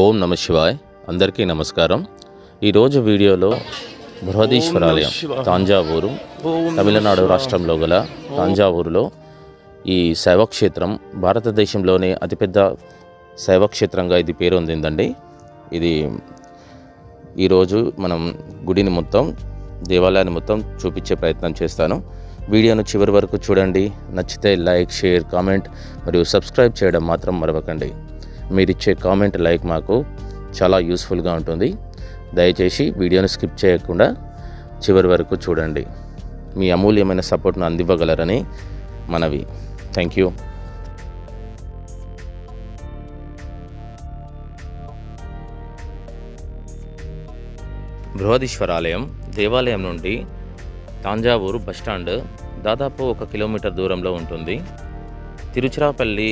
ఓం నమ శివాయ్. అందరికీ నమస్కారం. ఈరోజు వీడియోలో బృహదీశ్వరాలయం తాంజావూరు తమిళనాడు రాష్ట్రంలో గల తాంజావూరులో ఈ శైవక్షేత్రం భారతదేశంలోనే అతిపెద్ద శైవక్షేత్రంగా ఇది పేరు పొందిందండి. ఇది ఈరోజు మనం గుడిని మొత్తం దేవాలయాన్ని మొత్తం చూపించే ప్రయత్నం చేస్తాను. వీడియోను చివరి వరకు చూడండి. నచ్చితే లైక్, షేర్, కామెంట్ మరియు సబ్స్క్రైబ్ చేయడం మాత్రం మరవకండి. మీరిచ్చే కామెంట్, లైక్ మాకు చాలా యూస్ఫుల్గా ఉంటుంది. దయచేసి వీడియోను స్కిప్ చేయకుండా చివరి వరకు చూడండి. మీ అమూల్యమైన సపోర్ట్ను అందివ్వగలరని మనవి. Thank you. బృహదీశ్వరాలయం దేవాలయం నుండి తాంజావూరు బస్టాండ్ దాదాపు 1 కిలోమీటర్ దూరంలో ఉంటుంది. తిరుచిరాపల్లి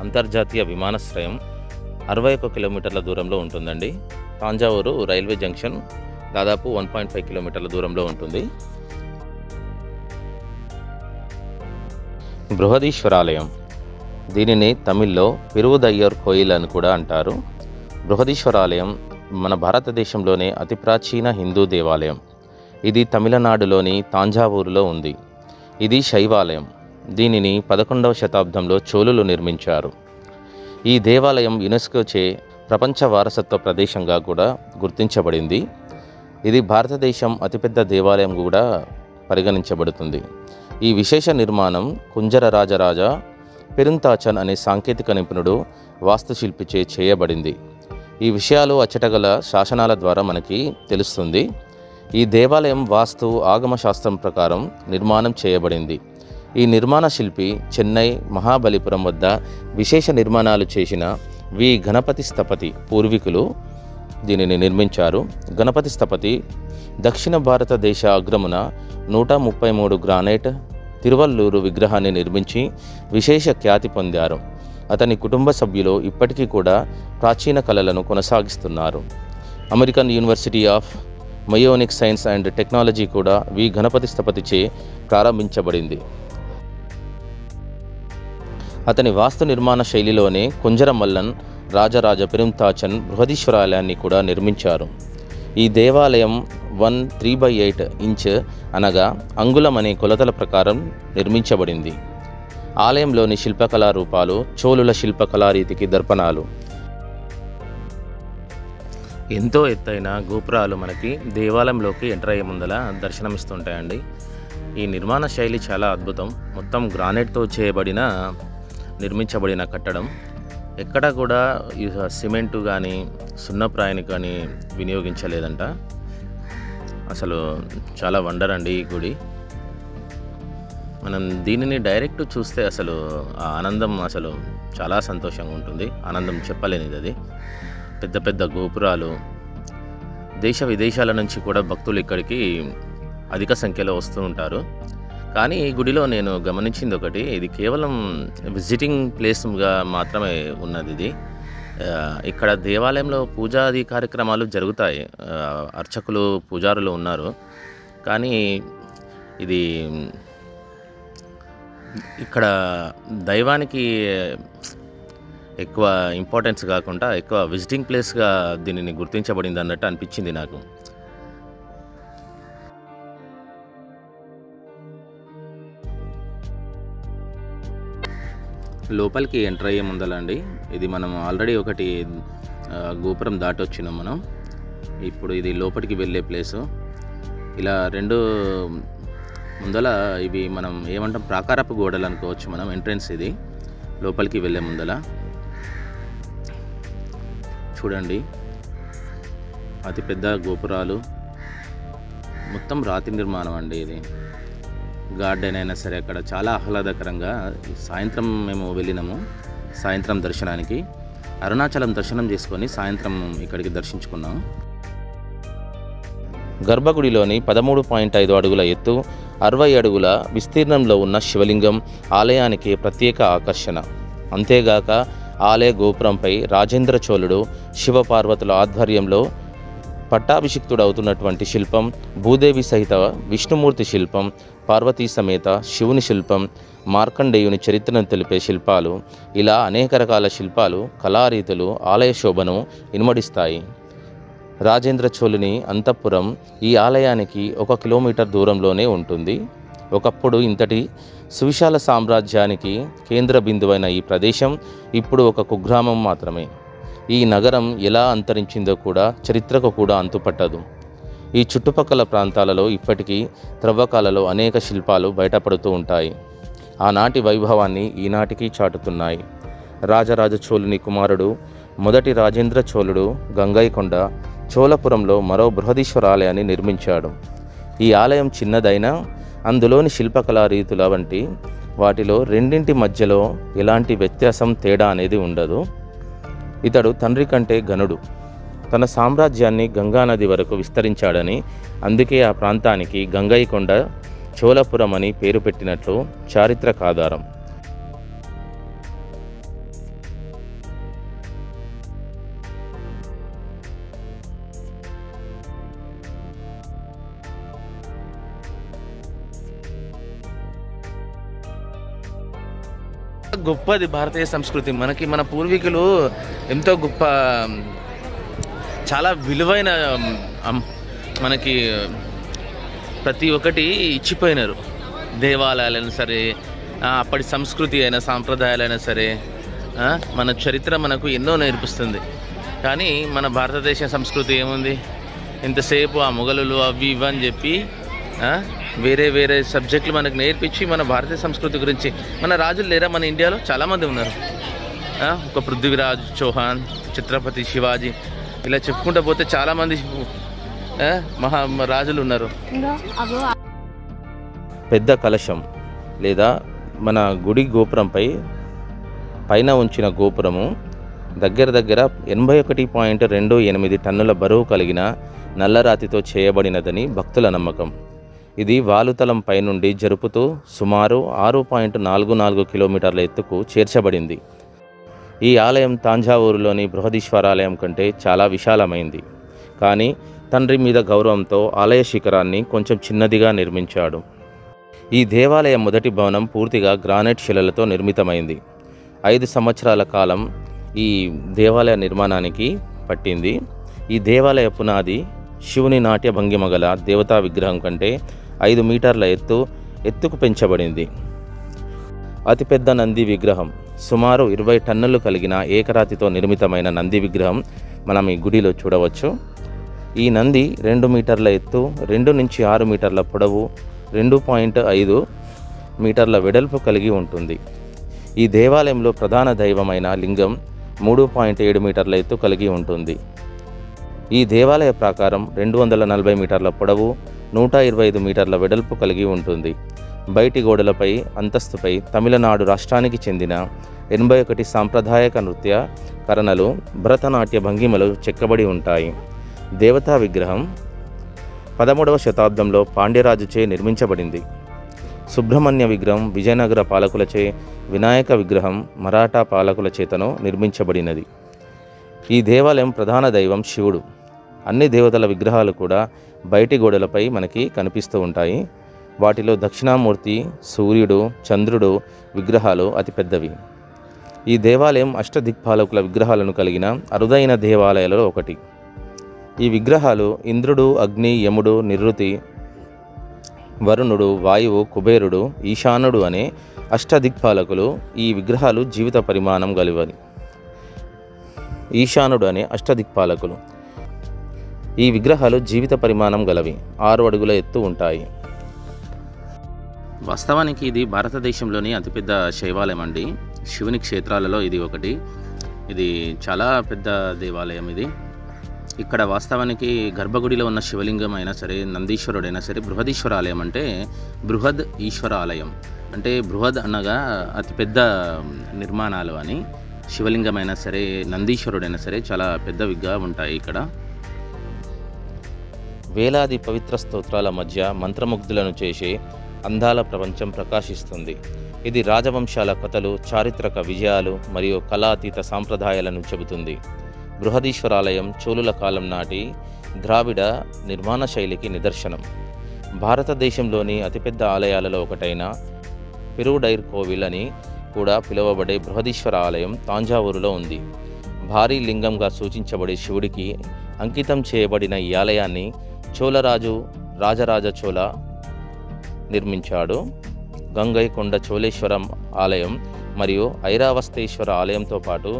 అంతర్జాతీయ విమానాశ్రయం 61 కిలోమీటర్ల దూరంలో ఉంటుందండి. తాంజావూరు రైల్వే జంక్షన్ దాదాపు 1.5 కిలోమీటర్ల దూరంలో ఉంటుంది. బృహదీశ్వరాలయం, దీనిని తమిళ్లో పెరువుదయ్యర్ కోయిల్ అని కూడా అంటారు. బృహదీశ్వరాలయం మన భారతదేశంలోనే అతి ప్రాచీన హిందూ దేవాలయం. ఇది తమిళనాడులోని తాంజావూరులో ఉంది. ఇది శైవాలయం. దీనిని 11వ శతాబ్దంలో చోళులు నిర్మించారు. ఈ దేవాలయం యునెస్కోచే ప్రపంచ వారసత్వ ప్రదేశంగా కూడా గుర్తించబడింది. ఇది భారతదేశం అతిపెద్ద దేవాలయం కూడా పరిగణించబడుతుంది. ఈ విశేష నిర్మాణం కుంజర రాజరాజ పెరుంతాచన్ అనే సాంకేతిక నిపుణుడు వాస్తుశిల్పిచే చేయబడింది. ఈ విషయాలు అచ్చటగల శాసనాల ద్వారా మనకి తెలుస్తుంది. ఈ దేవాలయం వాస్తు ఆగమ శాస్త్రం ప్రకారం నిర్మాణం చేయబడింది. ఈ నిర్మాణ శిల్పి చెన్నై మహాబలిపురం వద్ద విశేష నిర్మాణాలు చేసిన వి గణపతి స్థపతి పూర్వీకులు దీనిని నిర్మించారు. గణపతి స్థపతి దక్షిణ భారతదేశ అగ్రమున 133 గ్రానైట్ తిరువల్లూరు విగ్రహాన్ని నిర్మించి విశేష ఖ్యాతి పొందారు. అతని కుటుంబ సభ్యులు ఇప్పటికీ కూడా ప్రాచీన కళలను కొనసాగిస్తున్నారు. అమెరికన్ యూనివర్సిటీ ఆఫ్ మయోనిక్ సైన్స్ అండ్ టెక్నాలజీ కూడా వి గణపతి స్థపతిచే ప్రారంభించబడింది. అతని వాస్తు నిర్మాణ శైలిలోనే కుంజర మల్లన్ రాజరాజ పెరుంతాచన్ బృహదీశ్వరాలయాన్ని కూడా నిర్మించారు. ఈ దేవాలయం 3/8 ఇంచ్ అనగా అంగుళం అనే కొలతల ప్రకారం నిర్మించబడింది. ఆలయంలోని శిల్పకళా రూపాలు చోళుల శిల్పకళారీతికి దర్పణాలు. ఎంతో ఎత్తైన గోపురాలు మనకి దేవాలయంలోకి ఎంటర్ అయ్యే ముందల దర్శనమిస్తుంటాయండి. ఈ నిర్మాణ శైలి చాలా అద్భుతం. మొత్తం గ్రానైట్తో నిర్మించబడిన కట్టడం. ఎక్కడా కూడా సిమెంటు కానీ సున్నప్రాయిని కానీ వినియోగించలేదంట. అసలు చాలా వండర్ అండి ఈ గుడి. మనం దీనిని డైరెక్ట్ చూస్తే అసలు ఆ ఆనందం అసలు చాలా సంతోషంగా ఉంటుంది. ఆనందం చెప్పలేనిది అది. పెద్ద పెద్ద గోపురాలు, దేశ విదేశాల నుంచి కూడా భక్తులు ఇక్కడికి అధిక సంఖ్యలో వస్తూ ఉంటారు. కానీ ఈ గుడిలో నేను గమనించింది ఒకటి, ఇది కేవలం విజిటింగ్ ప్లేస్గా మాత్రమే ఉన్నది. ఇది ఇక్కడ దేవాలయంలో పూజాది కార్యక్రమాలు జరుగుతాయి. అర్చకులు, పూజారులు ఉన్నారు. కానీ ఇది ఇక్కడ దైవానికి ఎక్కువ ఇంపార్టెన్స్ కాకుండా ఎక్కువ విజిటింగ్ ప్లేస్గా దీనిని గుర్తించబడింది అన్నట్టు అనిపించింది నాకు. లోపలికి ఎంటర్ అయ్యే ముందలండి, ఇది మనం ఆల్రెడీ ఒకటి గోపురం దాటి వచ్చినాం మనం. ఇప్పుడు ఇది లోపలికి వెళ్ళే ప్లేసు. ఇలా 2 ముందల ఇవి మనం ఏమంటాం, ప్రాకారపు గోడలు అనుకోవచ్చు మనం. ఎంట్రెన్స్ ఇది లోపలికి వెళ్ళే ముందల. చూడండి, అతిపెద్ద గోపురాలు, మొత్తం రాతి నిర్మాణం అండి. ఇది గార్డెన్ అయినా సరే అక్కడ చాలా ఆహ్లాదకరంగా. సాయంత్రం మేము వెళ్ళినాము, సాయంత్రం దర్శనానికి. అరుణాచలం దర్శనం చేసుకొని సాయంత్రం ఇక్కడికి దర్శించుకున్నాము. గర్భగుడిలోని 13.5 అడుగుల ఎత్తు, 60 అడుగుల విస్తీర్ణంలో ఉన్న శివలింగం ఆలయానికి ప్రత్యేక ఆకర్షణ. అంతేగాక ఆలయ గోపురంపై రాజేంద్ర చోళుడు శివపార్వతుల ఆధ్వర్యంలో పట్టాభిషిక్తుడవుతున్నటువంటి శిల్పం, భూదేవి సహిత విష్ణుమూర్తి శిల్పం, పార్వతీ సమేత శివుని శిల్పం, మార్కండేయుని చరిత్రను తెలిపే శిల్పాలు, ఇలా అనేక రకాల శిల్పాలు, కళారీతులు ఆలయ శోభను ఇనుమడిస్తాయి. రాజేంద్ర చోళుని అంతఃపురం ఈ ఆలయానికి 1 కిలోమీటర్ దూరంలోనే ఉంటుంది. ఒకప్పుడు ఇంతటి సువిశాల సామ్రాజ్యానికి కేంద్ర బిందువైన ఈ ప్రదేశం ఇప్పుడు ఒక కుగ్రామం మాత్రమే. ఈ నగరం ఎలా అంతరించిందో కూడా చరిత్రకు కూడా అంతుపట్టదు. ఈ చుట్టుపక్కల ప్రాంతాలలో ఇప్పటికీ త్రవ్వకాలలో అనేక శిల్పాలు బయటపడుతూ ఉంటాయి. ఆనాటి వైభవాన్ని ఈనాటికి చాటుతున్నాయి. రాజరాజ చోళుని కుమారుడు మొదటి రాజేంద్ర చోళుడు గంగైకొండ చోళపురంలో మరో బృహదీశ్వర ఆలయాన్ని నిర్మించాడు. ఈ ఆలయం చిన్నదైనా అందులోని శిల్పకళా రీతుల వంటి వాటిలో రెండింటి మధ్యలో ఎలాంటి వ్యత్యాసం, తేడా అనేది ఉండదు. ఇతడు తండ్రి కంటే ఘనుడు. తన సామ్రాజ్యాన్ని గంగానది వరకు విస్తరించాడని, అందుకే ఆ ప్రాంతానికి గంగైకొండ చోళపురం అని పేరు పెట్టినట్లు చారిత్రక ఆధారం. గొప్పది భారతీయ సంస్కృతి. మన పూర్వీకులు ఎంతో గొప్ప, చాలా విలువైన మనకి ప్రతి ఒక్కటి ఇచ్చిపోయినారు. దేవాలయాలైనా సరే, అప్పటి సంస్కృతి అయినా సాంప్రదాయాలైనా సరే, మన చరిత్ర మనకు ఎన్నో నేర్పిస్తుంది. కానీ మన భారతదేశ సంస్కృతి ఏముంది, ఇంతసేపు ఆ మొఘలులు అవి ఇవి అని చెప్పి వేరే సబ్జెక్టులు మనకు నేర్పించి మన భారతీయ సంస్కృతి గురించి, మన రాజులు లేరా మన ఇండియాలో? చాలామంది ఉన్నారు. ఒక పృథ్వీరాజ్ చౌహాన్, ఛత్రపతి శివాజీ, ఇలా చెప్పుకుంటూ పోతే చాలామంది రాజులు ఉన్నారు. పెద్ద కలశం లేదా మన గుడి గోపురంపై పైన ఉంచిన గోపురము దగ్గర 81.28 టన్నుల బరువు కలిగిన నల్లరాతితో చేయబడినదని భక్తుల నమ్మకం. ఇది వాలుతలం పైనుండి జరుపుతూ సుమారు 6.44 కిలోమీటర్ల ఎత్తుకు చేర్చబడింది. ఈ ఆలయం తాంజావూరులోని బృహదీశ్వరాలయం కంటే చాలా విశాలమైంది. కానీ తండ్రి మీద గౌరవంతో ఆలయ శిఖరాన్ని కొంచెం చిన్నదిగా నిర్మించాడు. ఈ దేవాలయం మొదటి భవనం పూర్తిగా గ్రానైట్ శిలలతో నిర్మితమైంది. 5 సంవత్సరాల కాలం ఈ దేవాలయ నిర్మాణానికి పట్టింది. ఈ దేవాలయ పునాది శివుని నాట్య భంగిమ గల దేవతా విగ్రహం కంటే 5 మీటర్ల ఎత్తుకు పెంచబడింది. అతిపెద్ద నంది విగ్రహం, సుమారు 20 టన్నులు కలిగిన ఏకరాతితో నిర్మితమైన నంది విగ్రహం మనం ఈ గుడిలో చూడవచ్చు. ఈ నంది 2 మీటర్ల ఎత్తు, 2 నుంచి 6 మీటర్ల పొడవు, 2.5 మీటర్ల వెడల్పు కలిగి ఉంటుంది. ఈ దేవాలయంలో ప్రధాన దైవమైన లింగం 3.7 మీటర్ల ఎత్తు కలిగి ఉంటుంది. ఈ దేవాలయ ప్రాకారం 240 మీటర్ల పొడవు, 125 మీటర్ల వెడల్పు కలిగి ఉంటుంది. బయటి గోడలపై అంతస్తుపై తమిళనాడు రాష్ట్రానికి చెందిన 81 సాంప్రదాయక నృత్య కరణలు, భరతనాట్య భంగిమలు చెక్కబడి ఉంటాయి. దేవతా విగ్రహం 13వ శతాబ్దంలో పాండ్యరాజుచే నిర్మించబడింది. సుబ్రహ్మణ్య విగ్రహం విజయనగర పాలకులచే, వినాయక విగ్రహం మరాఠా పాలకుల చేతను నిర్మించబడినది. ఈ దేవాలయం ప్రధాన దైవం శివుడు. అన్ని దేవతల విగ్రహాలు కూడా బయటి గోడలపై మనకి కనిపిస్తూ ఉంటాయి. వాటిలో దక్షిణామూర్తి, సూర్యుడు, చంద్రుడు విగ్రహాలు అతిపెద్దవి. ఈ దేవాలయం అష్టదిక్పాలకుల విగ్రహాలను కలిగిన అరుదైన దేవాలయాలలో ఒకటి. ఈ విగ్రహాలు ఇంద్రుడు, అగ్ని, యముడు, నిరుతి, వరుణుడు, వాయువు, కుబేరుడు, ఈశానుడు అనే అష్టదిక్పాలకులు. ఈ విగ్రహాలు జీవిత పరిమాణం గలివని. ఈశానుడు అనే అష్టదిక్పాలకులు. ఈ విగ్రహాలు జీవిత పరిమాణం గలవి, 6 అడుగుల ఎత్తు ఉంటాయి. వాస్తవానికి ఇది భారతదేశంలోని అతిపెద్ద శైవాలయం అండి. శివుని క్షేత్రాలలో ఇది ఒకటి. ఇది చాలా పెద్ద దేవాలయం. ఇది ఇక్కడ వాస్తవానికి గర్భగుడిలో ఉన్న శివలింగం అయినా సరే, నందీశ్వరుడైనా సరే, బృహదీశ్వర ఆలయం అంటే బృహద్ ఈశ్వర ఆలయం అంటే బృహద్ అనగా అతిపెద్ద నిర్మాణాలు అని. శివలింగమైనా సరే, నందీశ్వరుడైనా సరే చాలా పెద్దవిగా ఉంటాయి ఇక్కడ. వేలాది పవిత్ర స్తోత్రాల మధ్య మంత్రముగ్ధులను చేసే అందాల ప్రపంచం ప్రకాశిస్తుంది. ఇది రాజవంశాల కథలు, చారిత్రక విజయాలు మరియు కళాతీత సాంప్రదాయాలను చెబుతుంది. బృహదీశ్వరాలయం చోళుల కాలం నాటి ద్రావిడ నిర్మాణ శైలికి నిదర్శనం. భారతదేశంలోని అతిపెద్ద ఆలయాలలో ఒకటైన పెరువుడైర్ కోవిల్ అని కూడా పిలువబడే బృహదీశ్వర ఆలయం తాంజావూరులో ఉంది. భారీ లింగంగా సూచించబడే శివుడికి అంకితం చేయబడిన ఈ ఆలయాన్ని చోళరాజు రాజరాజ చోళ నిర్మించాడు. గంగైకొండ చోళేశ్వరం ఆలయం మరియు ఐరావస్తేశ్వర ఆలయంతో పాటు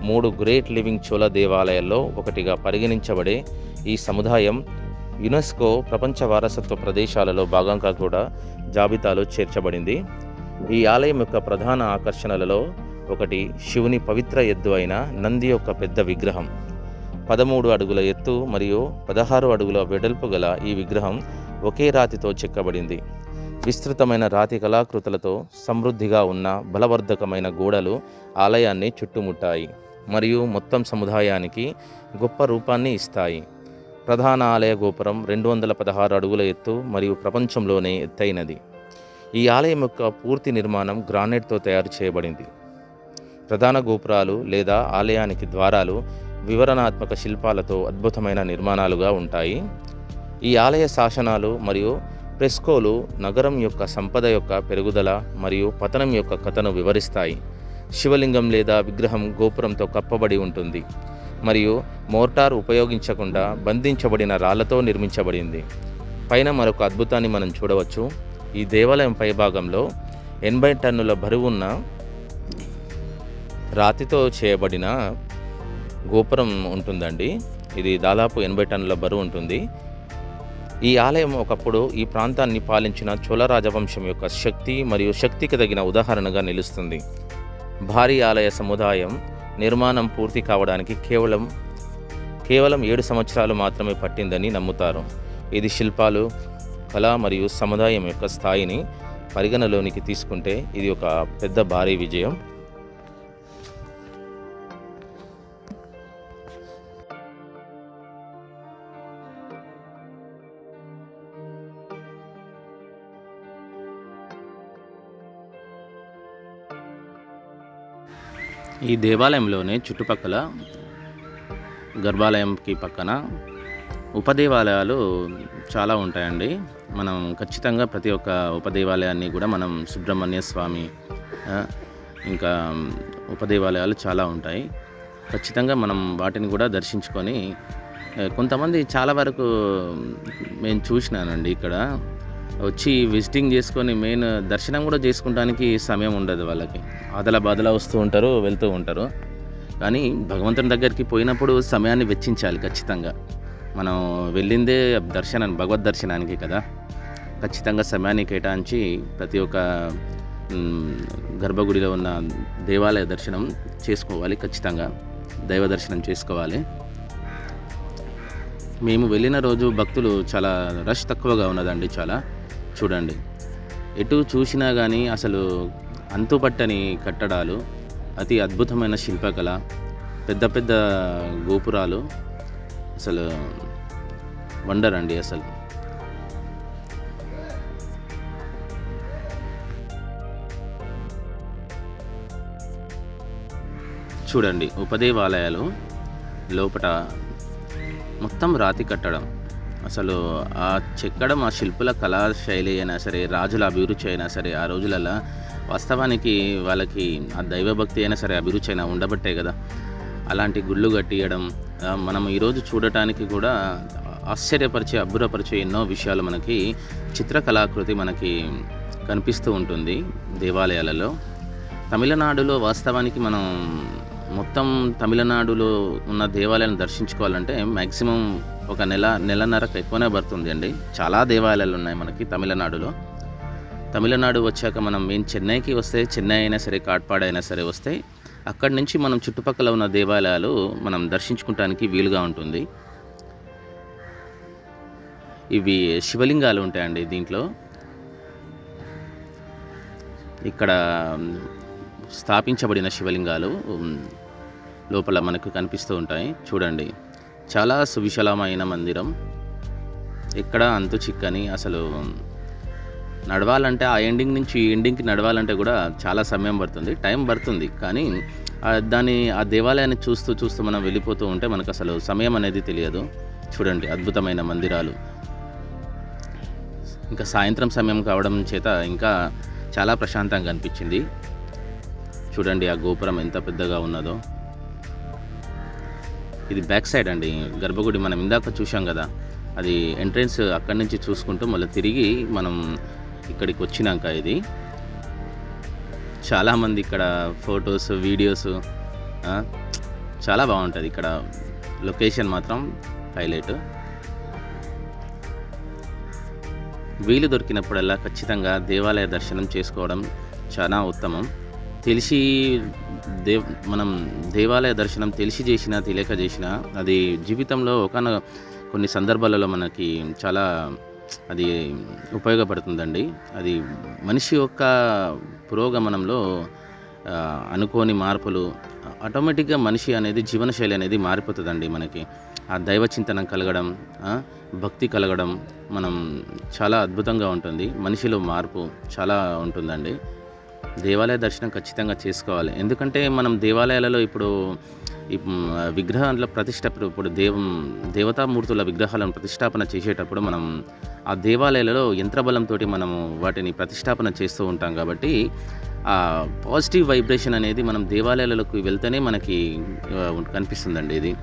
3 గ్రేట్ లివింగ్ చోళ దేవాలయాల్లో ఒకటిగా పరిగణించబడే ఈ సముదాయం యునెస్కో ప్రపంచ వారసత్వ ప్రదేశాలలో భాగంగా కూడా జాబితాలో చేర్చబడింది. ఈ ఆలయం యొక్క ప్రధాన ఆకర్షణలలో ఒకటి శివుని పవిత్ర ఎద్దు అయిన నంది యొక్క పెద్ద విగ్రహం. 13 అడుగుల ఎత్తు మరియు 16 అడుగుల వెడల్పు గల ఈ విగ్రహం ఒకే రాతితో చెక్కబడింది. విస్తృతమైన రాతి కళాకృతులతో సమృద్ధిగా ఉన్న బలవర్ధకమైన గోడలు ఆలయాన్ని చుట్టుముట్టాయి మరియు మొత్తం సముదాయానికి గొప్ప రూపాన్ని ఇస్తాయి. ప్రధాన ఆలయ గోపురం 216 అడుగుల ఎత్తు మరియు ప్రపంచంలోనే ఎత్తైనది. ఈ ఆలయం యొక్క పూర్తి నిర్మాణం గ్రానైట్తో తయారు చేయబడింది. ప్రధాన గోపురాలు లేదా ఆలయానికి ద్వారాలు వివరణాత్మక శిల్పాలతో అద్భుతమైన నిర్మాణాలుగా ఉంటాయి. ఈ ఆలయ శాసనాలు మరియు ఫ్రెస్కోలు నగరం యొక్క సంపద యొక్క పెరుగుదల మరియు పతనం యొక్క కథను వివరిస్తాయి. శివలింగం లేదా విగ్రహం గోపురంతో కప్పబడి ఉంటుంది మరియు మోర్టార్ ఉపయోగించకుండా బంధించబడిన రాళ్లతో నిర్మించబడింది. పైన మరొక అద్భుతాన్ని మనం చూడవచ్చు. ఈ దేవాలయం పైభాగంలో 80 టన్నుల బరువున్న రాతితో చేయబడిన గోపురం ఉంటుందండి. ఇది దాదాపు 80 టన్నుల బరువు ఉంటుంది. ఈ ఆలయం ఒకప్పుడు ఈ ప్రాంతాన్ని పాలించిన చోళ రాజవంశం యొక్క శక్తి మరియు శక్తికి తగిన ఉదాహరణగా నిలుస్తుంది. భారీ ఆలయ సముదాయం నిర్మాణం పూర్తి కావడానికి కేవలం 7 సంవత్సరాలు మాత్రమే పట్టిందని నమ్ముతారు. ఇది శిల్పాలు, కళ మరియు సముదాయం యొక్క స్థాయిని పరిగణలోనికి తీసుకుంటే ఇది ఒక పెద్ద భారీ విజయం. ఈ దేవాలయంలోనే చుట్టుపక్కల గర్భాలయంకి పక్కన ఉపదేవాలయాలు చాలా ఉంటాయండి. మనం ఖచ్చితంగా ప్రతి ఒక్క ఉపదేవాలయాన్ని కూడా మనం సుబ్రహ్మణ్య స్వామి ఇంకా ఉపదేవాలయాలు చాలా ఉంటాయి. ఖచ్చితంగా మనం వాటిని కూడా దర్శించుకొని కొంతమంది చాలా వరకు నేను చూసినానండి ఇక్కడ వచ్చి విజిటింగ్ చేసుకొని మెయిన్ దర్శనం కూడా చేసుకుంటానికి సమయం ఉండదు వాళ్ళకి. ఆదలా వస్తూ ఉంటారు, వెళ్తూ ఉంటారు. కానీ భగవంతుని దగ్గరికి పోయినప్పుడు సమయాన్ని వెచ్చించాలి ఖచ్చితంగా. మనం వెళ్ళిందే భగవద్ దర్శనానికి కదా. ఖచ్చితంగా సమయాన్ని కేటాయించి ప్రతి ఒక్క గర్భగుడిలో ఉన్న దేవాలయ దర్శనం చేసుకోవాలి. ఖచ్చితంగా దైవ దర్శనం చేసుకోవాలి. మేము వెళ్ళిన రోజు భక్తులు చాలా రష్ తక్కువగా ఉన్నదండి. చాలా చూడండి, ఎటు చూసినా కానీ అసలు అంతుపట్టని కట్టడాలు, అతి అద్భుతమైన శిల్పకళ, పెద్ద పెద్ద గోపురాలు, అసలు వండర్ అండి. అసలు చూడండి, ఉపదేవాలయాలు లోపల మొత్తం రాతి కట్టడం, అసలు ఆ చెక్కడం, ఆ శిల్పుల కళాశైలి అయినా సరే, రాజుల అభిరుచి అయినా సరే, ఆ రోజులలో వాస్తవానికి వాళ్ళకి ఆ దైవభక్తి అయినా సరే అభిరుచి అయినా ఉండబట్టే కదా అలాంటి గుళ్ళు కట్టియడం. మనం ఈరోజు చూడటానికి కూడా ఆశ్చర్యపరిచే, అబ్బురపరిచే ఎన్నో విషయాలు మనకి చిత్రకళాకృతి మనకి కనిపిస్తూ ఉంటుంది దేవాలయాలలో. తమిళనాడులో వాస్తవానికి మనం మొత్తం తమిళనాడులో ఉన్న దేవాలయాలను దర్శించుకోవాలంటే మ్యాక్సిమం ఒక నెలన్నరకు ఎక్కువనే పడుతుంది అండి. చాలా దేవాలయాలు ఉన్నాయి మనకి తమిళనాడులో. తమిళనాడు వచ్చాక మనం మెయిన్ చెన్నైకి వస్తే, చెన్నై అయినా సరే, కాట్పాడ్ అయినా సరే వస్తే, అక్కడి నుంచి మనం చుట్టుపక్కల ఉన్న దేవాలయాలు మనం దర్శించుకోవడానికి వీలుగా ఉంటుంది. ఇవి శివలింగాలు ఉంటాయండి దీంట్లో. ఇక్కడ స్థాపించబడిన శివలింగాలు లోపల మనకు కనిపిస్తూ ఉంటాయి. చూడండి, చాలా సువిశాలమైన మందిరం, ఎక్కడ అంతు చిక్కని. అసలు నడవాలంటే ఆ ఎండింగ్ నుంచి ఈ ఎండింగ్కి నడవాలంటే కూడా చాలా సమయం పడుతుంది, టైం పడుతుంది. కానీ ఆ దేవాలయాన్ని చూస్తూ చూస్తూ మనం వెళ్ళిపోతూ ఉంటే మనకు అసలు సమయం అనేది తెలియదు. చూడండి, అద్భుతమైన మందిరాలు. ఇంకా సాయంత్రం సమయం కావడం చేత ఇంకా చాలా ప్రశాంతంగా అనిపించింది. చూడండి ఆ గోపురం ఎంత పెద్దగా ఉన్నదో. ఇది బ్యాక్ సైడ్ అండి గర్భగుడి. మనం ఇందాక చూసాం కదా, అది ఎంట్రన్స్. అక్కడి నుంచి చూసుకుంటూ మళ్ళీ తిరిగి మనం ఇక్కడికి వచ్చినాక ఇది చాలామంది ఇక్కడ ఫొటోస్, వీడియోస్ చాలా బాగుంటుంది. ఇక్కడ లొకేషన్ మాత్రం హైలైట్. వీలు దొరికినప్పుడల్లా ఖచ్చితంగా దేవాలయ దర్శనం చేసుకోవడం చాలా ఉత్తమం. మనం దేవాలయ దర్శనం తెలిసి చేసినా తెలియక చేసినా అది జీవితంలో కొన్ని సందర్భాలలో మనకి చాలా అది ఉపయోగపడుతుందండి. అది మనిషి యొక్క పురోగమనంలో అనుకోని మార్పులు ఆటోమేటిక్గా మనిషి అనేది జీవనశైలి అనేది మారిపోతుందండి. మనకి ఆ దైవ చింతనం కలగడం, భక్తి కలగడం మనం చాలా అద్భుతంగా ఉంటుంది. మనిషిలో మార్పు చాలా ఉంటుందండి. దేవాలయ దర్శనం ఖచ్చితంగా చేసుకోవాలి. ఎందుకంటే మనం దేవాలయాలలో ఇప్పుడు విగ్రహాల ఇప్పుడు దేవతామూర్తుల విగ్రహాలను ప్రతిష్టాపన చేసేటప్పుడు మనం ఆ దేవాలయాలలో యంత్రబలంతో మనము వాటిని ప్రతిష్టాపన చేస్తూ ఉంటాం. కాబట్టి ఆ పాజిటివ్ వైబ్రేషన్ అనేది మనం దేవాలయాలకు వెళ్తేనే మనకి కనిపిస్తుందండి. ఇది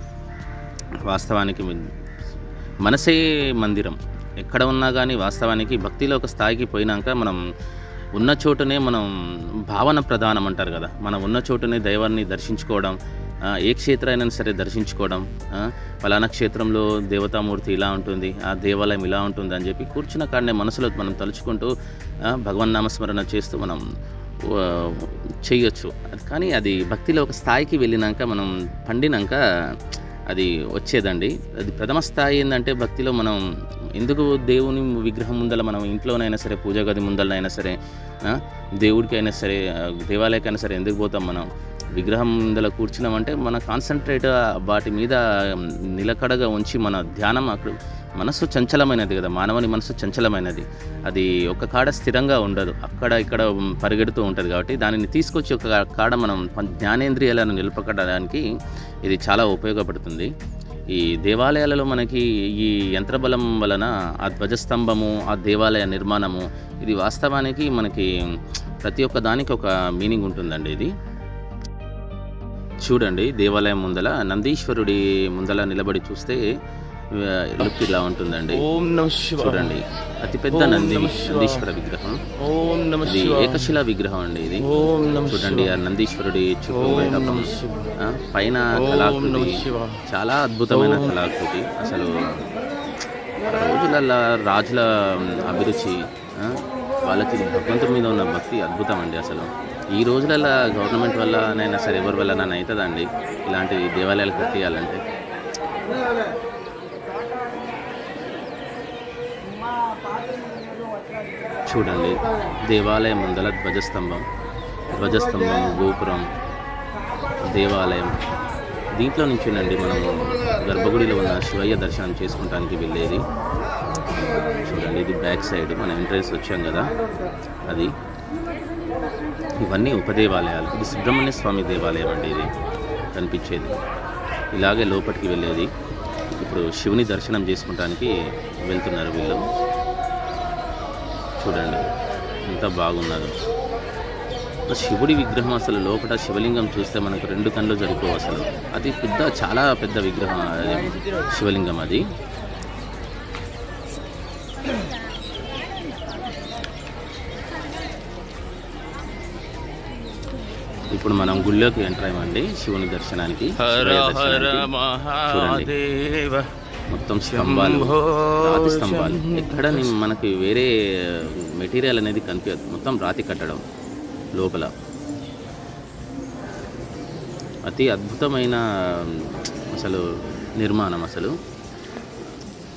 వాస్తవానికి మనసే మందిరం. ఎక్కడ ఉన్నా కానీ వాస్తవానికి భక్తిలో ఒక స్థాయికి పోయినాక మనం ఉన్న చోటునే మనం భావన ప్రధానం అంటారు కదా, మనం ఉన్న చోటునే దైవాన్ని దర్శించుకోవడం, ఏ క్షేత్రం అయినా సరే దర్శించుకోవడం. ఫలానా క్షేత్రంలో దేవతామూర్తి ఇలా ఉంటుంది, ఆ దేవాలయం ఇలా ఉంటుంది అని చెప్పి కూర్చున్న కాడనే మనసులో మనం తలుచుకుంటూ భగవన్ నామస్మరణ చేస్తూ మనం చేయొచ్చు. కానీ అది భక్తిలో ఒక స్థాయికి వెళ్ళినాక మనం పండినాక అది వచ్చేదండి. అది ప్రథమ స్థాయి ఏంటంటే భక్తిలో మనం ఎందుకు దేవుని విగ్రహం ముందల మనం ఇంట్లోనైనా సరే, పూజా గది ముందలనైనా సరే, దేవుడికైనా సరే, దేవాలయకైనా సరే ఎందుకు పోతాం? మనం విగ్రహం ముందల కూర్చున్నామంటే మన కాన్సన్ట్రేట్ వాటి మీద నిలకడగా ఉంచి మన ధ్యానం అక్కడ. మనస్సు చంచలమైనది కదా, మానవుని మనస్సు చంచలమైనది. అది ఒక కాడ స్థిరంగా ఉండదు, అక్కడ ఇక్కడ పరిగెడుతూ ఉంటుంది. కాబట్టి దానిని తీసుకొచ్చి ఒక కాడ మనం జ్ఞానేంద్రియాలను నిలపకడానికి ఇది చాలా ఉపయోగపడుతుంది. ఈ దేవాలయాలలో మనకి ఈ యంత్రబలం వలన ఆ ధ్వజస్తంభము, ఆ దేవాలయ నిర్మాణము, ఇది వాస్తవానికి మనకి ప్రతి ఒక్క దానికి ఒక మీనింగ్ ఉంటుందండి. ఇది చూడండి, దేవాలయం ముందల నందీశ్వరుడి ముందల నిలబడి చూస్తే లుక్ ఇలా ఉంటుందండి. చూడండి, అతిపెద్ద నందీశ్వర విగ్రహం. ఇది ఏకశిలా విగ్రహం అండి. ఇది చూడండి, ఆ నందీశ్వరుడి చుట్టూ పైన కళాకృతి చాలా అద్భుతమైన కళాకృతి. అసలు రోజులల్లా రాజుల అభిరుచి, వాళ్ళకి భగవంతుడి మీద ఉన్న భక్తి అద్భుతం అండి. అసలు ఈ రోజులలో గవర్నమెంట్ వల్లనైనా సరే, ఎవరి వల్ల నన్ను అవుతుందండి ఇలాంటి దేవాలయాలు కట్టేయాలంటే. చూడండి, దేవాలయం ముందల ధ్వజస్తంభం, గోపురం, దేవాలయం. దీంట్లో నుంచేనండి మనము గర్భగుడిలో ఉన్న శివయ్య దర్శనం చేసుకుంటానికి వెళ్ళేది. చూడండి, ఇది బ్యాక్ సైడ్ మన ఎంట్రన్స్ వచ్చాం కదా, అది. ఇవన్నీ ఉపదేవాలయాలు. ఇది సుబ్రహ్మణ్య స్వామి దేవాలయం అండి. ఇది కనిపించేది ఇలాగే లోపలికి వెళ్ళేది. ఇప్పుడు శివుని దర్శనం చేసుకుంటానికి వెళ్తున్నారు వీళ్ళు. చూడండి ఎంత బాగున్నదో శివుడి విగ్రహం. అసలు లోపల శివలింగం చూస్తే మనకు రెండు కళ్ళు సరిపోవు. అసలు అది చాలా పెద్ద విగ్రహం, శివలింగం అది. ఇప్పుడు మనం గుళ్ళోకి ఎంటర్ అయ్యామండి శివుని దర్శనానికి. చూడండి, మొత్తం స్తంభాలు, రాతి స్తంభాలు. ఎక్కడ మనకి వేరే మెటీరియల్ అనేది కనిపించదు, మొత్తం రాతి కట్టడం లోపల. అతి అద్భుతమైన అసలు నిర్మాణం. అసలు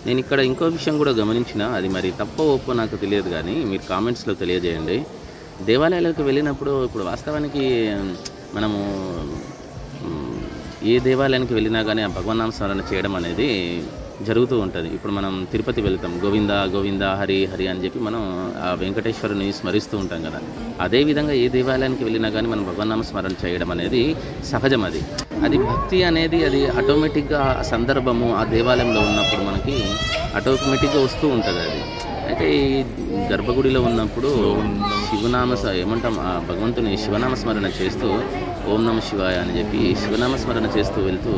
నేను ఇక్కడ ఇంకో విషయం కూడా గమనించిన, అది మరి తప్పో ఒప్పో నాకు తెలియదు, కానీ మీరు కామెంట్స్లో తెలియజేయండి. దేవాలయాలకు వెళ్ళినప్పుడు ఇప్పుడు వాస్తవానికి మనము ఏ దేవాలయానికి వెళ్ళినా కానీ ఆ భగవన్నామ స్మరణ చేయడం అనేది జరుగుతూ ఉంటుంది. ఇప్పుడు మనం తిరుపతి వెళ్తాం, గోవింద గోవింద హరి హరి అని చెప్పి మనం ఆ వెంకటేశ్వరుని స్మరిస్తూ ఉంటాం కదా. అదేవిధంగా ఏ దేవాలయానికి వెళ్ళినా కానీ మనం భగవన్నామ స్మరణ చేయడం అనేది సహజం. అది భక్తి అనేది అది ఆటోమేటిక్గా ఆ సందర్భము ఆ దేవాలయంలో ఉన్నప్పుడు మనకి ఆటోమేటిక్గా వస్తూ ఉంటుంది. అది అయితే ఈ గర్భగుడిలో ఉన్నప్పుడు ఏమంటాం భగవంతుని శివనామ స్మరణ చేస్తూ ఓం నమ శివాయ అని చెప్పి శివనామ స్మరణ చేస్తూ వెళ్తూ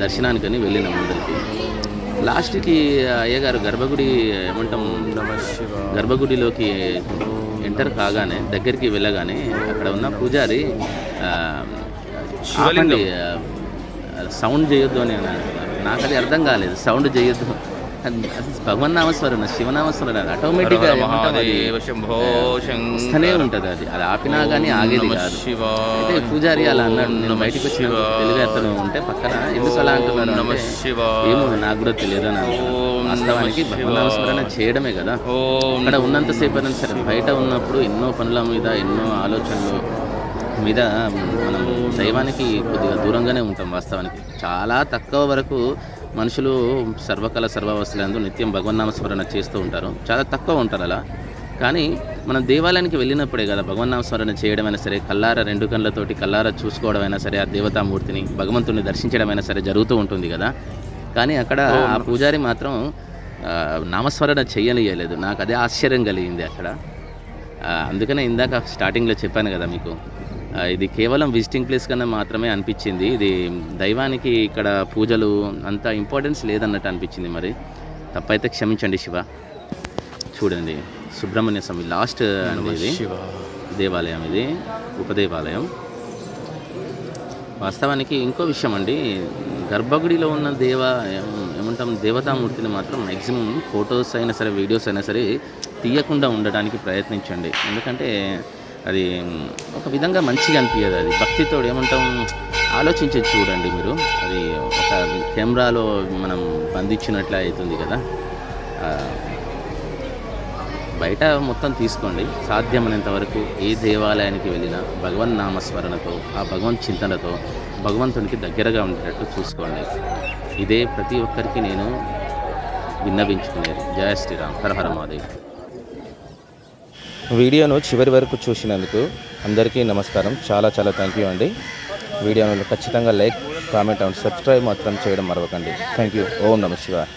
దర్శనానికని వెళ్ళినాం ముందరికి. లాస్ట్కి అయ్యగారు గర్భగుడి ఏమంటాం గర్భగుడిలోకి ఎంటర్ కాగానే దగ్గరికి వెళ్ళగానే అక్కడ ఉన్న పూజారి ఆపండి సౌండ్ చేయొద్దు అని అన్నారు. నాకు అది అర్థం కాలేదు, సౌండ్ చేయొద్దు. భగవన్ నామస్మరణ శివనామస్మరణ ఆటోమేటిక్గా వస్తూనే ఉంటుంది. అది ఆపినా కానీ ఆగేది కాదు. అయితే పూజారి అలా అన్నాడు. నేను బయటకు వచ్చి తెలుగు అతను ఉంటే పక్కన ఎందుకు అలా అంటున్నాను ఏమో నాకు కూడా తెలియదు అని అంటున్నాను. వాస్తవానికి భగవన్ నామస్మరణ చేయడమే కదా. అక్కడ ఉన్నంతసేపు అయినా సరే బయట ఉన్నప్పుడు ఎన్నో పనుల మీద ఎన్నో ఆలోచనలు మీద మనం దైవానికి కొద్దిగా దూరంగానే ఉంటాం. వాస్తవానికి చాలా తక్కువ వరకు మనుషులు సర్వకాల సర్వావస్థలందు నిత్యం భగవన్నామస్మరణ చేస్తూ ఉంటారు. చాలా తక్కువ ఉంటారు అలా. కానీ మనం దేవాలయానికి వెళ్ళినప్పుడే కదా భగవన్నామస్మరణ చేయడమైనా సరే, కల్లారా 2 కళ్ళతోటి కల్లారా చూసుకోవడమైనా సరే, ఆ దేవతామూర్తిని భగవంతుని దర్శించడమైనా సరే జరుగుతూ ఉంటుంది కదా. కానీ అక్కడ ఆ పూజారి మాత్రం నామస్మరణ చేయనియలేదు. నాకు అదే ఆశ్చర్యం కలిగింది అక్కడ. అందుకనే ఇందాక స్టార్టింగ్లో చెప్పాను కదా మీకు, ఇది కేవలం విజిటింగ్ ప్లేస్ కన్నా మాత్రమే అనిపించింది. ఇది దైవానికి ఇక్కడ పూజలు అంత ఇంపార్టెన్స్ లేదన్నట్టు అనిపించింది. మరి తప్పైతే క్షమించండి శివ. చూడండి సుబ్రహ్మణ్య స్వామి లాస్ట్ అండి ఇది దేవాలయం, ఇది ఉపదేవాలయం. వాస్తవానికి ఇంకో విషయం అండి, గర్భగుడిలో ఉన్న ఏమంటాం దేవతామూర్తిని మాత్రం మ్యాక్సిమం ఫొటోస్ అయినా సరే వీడియోస్ అయినా సరే తీయకుండా ఉండడానికి ప్రయత్నించండి. ఎందుకంటే అది ఒక విధంగా మంచిగా అనిపించదు. అది భక్తితో ఏమంటాం ఆలోచించి చూడండి మీరు. అది ఒక కెమెరాలో మనం బంధించినట్లే అవుతుంది కదా. బయట మొత్తం తీసుకోండి. సాధ్యమైనంత వరకు ఏ దేవాలయానికి వెళ్ళినా భగవన్ నామస్మరణతో, ఆ భగవంత్ చింతనతో భగవంతునికి దగ్గరగా ఉండేటట్టు చూసుకోండి. ఇదే ప్రతి ఒక్కరికి నేను విన్నవించుకునేది. జయ శ్రీరామ్, హర హర మహాదేవ్. వీడియోను చివరి వరకు చూసినందుకు అందరికీ నమస్కారం. చాలా థ్యాంక్ యూ అండి. వీడియోను ఖచ్చితంగా లైక్, కామెంట్ అండ్ సబ్స్క్రైబ్ మాత్రం చేయడం మరవకండి. Thank you. ఓం నమః శివాయ.